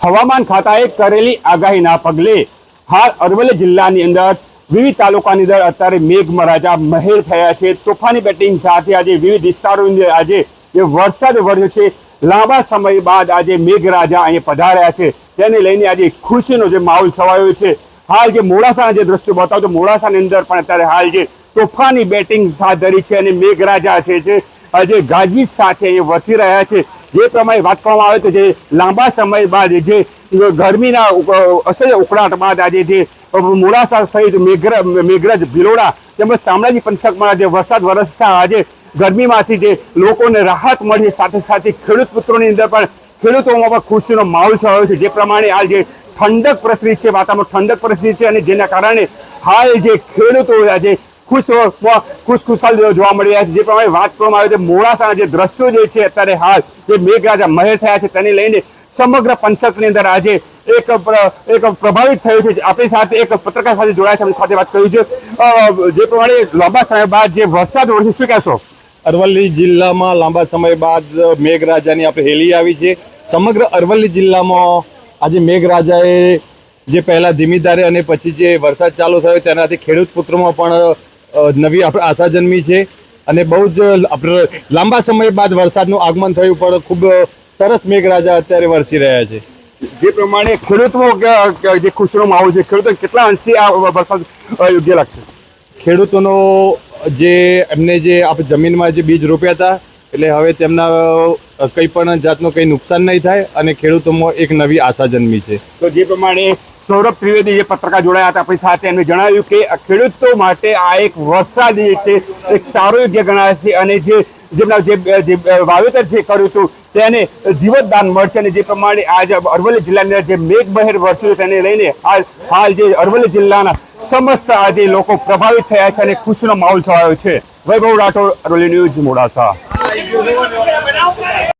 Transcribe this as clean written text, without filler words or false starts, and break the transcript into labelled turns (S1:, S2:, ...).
S1: હવામાન ખાતાએ કરેલી આગાહીના પગલે હાલ અરવલ્લી જિલ્લાની અંદર વિવિધ તાલુકાની અંદર અત્યારે મેઘરાજા મહેર થયા છે। તોફાની બેટિંગ સાથે આજે વિવિધ વિસ્તારોની અંદર આજે જે વરસાદ વરસ્યો છે, લાંબા સમય બાદ આજે મેઘરાજા અહીં પધાર્યા છે, તેને લઈને આજે ખુશીનો જે માહોલ છવાયો છે। હાલ જે મોડાસાના જે દ્રશ્યો બતાવો તો મોડાસાની અંદર પણ અત્યારે હાલ જે તોફાની બેટિંગ હાથ ધરી છે અને મેઘરાજા છે આજે ગાજવીજ સાથે અહીં વરસી રહ્યા છે। જે પ્રમાણે વાત કરવામાં આવે તો જે લાંબા સમય બાદ જે ગરમીના અસહ્ય ઉકળાટ બાદ આજે જે મોડાસા સહિત મેઘરજ ભિલોડા તેમજ શામળાજી પંથકમાં જે વરસાદ વરસતા આજે ગરમીમાંથી જે લોકોને રાહત મળી, સાથે સાથે ખેડૂત પુત્રોની અંદર પણ ખેડૂતોમાં પણ ખુશીનો માહોલ છવાયો છે। જે પ્રમાણે હાલ જે ઠંડક પ્રસરી છે, વાતાવરણ ઠંડક પ્રસરી છે અને જેના કારણે હાલ જે ખેડૂતો આજે ખુશખુશાલ જોવા મળી રહ્યા છે। જે પ્રમાણે વાત કરવામાં આવે તો મોડાસાના જે દ્રશ્યો જે છે અત્યારે હાલ જે મેઘરાજા મહેર થયા છે તેને લઈને સમગ્ર પંથકની અંદર આજે એક પ્રભાવિત થયું છે। આપણી સાથે એક પત્રકાર સાથે જોડાયા છે, આપણી સાથે વાત કરી છે। જે પ્રમાણે લાંબા સમય બાદ જે વરસાદ વરસ્યો, શું કહેશો?
S2: અરવલ્લી જિલ્લામાં લાંબા સમય બાદ મેઘરાજાની આપણે હેલી આવી છે। સમગ્ર અરવલ્લી જિલ્લામાં આજે મેઘરાજાએ જે પહેલા ધીમી ધારે અને પછી જે વરસાદ ચાલુ થયો તેનાથી ખેડૂત પુત્રોમાં પણ નવી આપણે આશા જન્મી છે અને બહુ જ લાંબા સમય બાદ વરસાદનું આગમન થયું પણ ખૂબ સરસ મેઘરાજા અત્યારે વરસી રહ્યા છે।
S1: જે પ્રમાણે ખેડૂતોમાં જે ખુશીનો માહોલ છે, ખેડૂતો કેટલા અંશે આ વરસાદ યોગ્ય લાગશે?
S2: ખેડૂતોનો જે એમને જે આપણે જમીનમાં જે બીજ રોપ્યા હતા એટલે હવે તેમના કંઈ પણ જાતનું કંઈ નુકસાન નહીં થાય અને ખેડૂતોમાં એક નવી આશા જન્મી છે।
S1: તો જે પ્રમાણે સૌરભ ત્રિવેદી જે પત્રકાર જોડાયા હતા આપણી સાથે, એમને જણાવ્યું કે ખેડૂતો માટે આ એક વરસાદ જે છે એક સારો યોગ્ય ગણાય છે અને જેમના જે વાવેતર જે કર્યું હતું તેને જીવતદાન મળશે। અને જે પ્રમાણે આજે અરવલ્લી જિલ્લાની અંદર જે મેઘમહેર વરસ્યું તેને લઈને હાલ જે અરવલ્લી જિલ્લાના સમસ્ત આજે લોકો પ્રભાવિત થયા છે અને ખુશીનો માહોલ છવાયો છે। વૈભવ રાઠોડ, અરવલ્લી ન્યૂઝ, મોડાસા।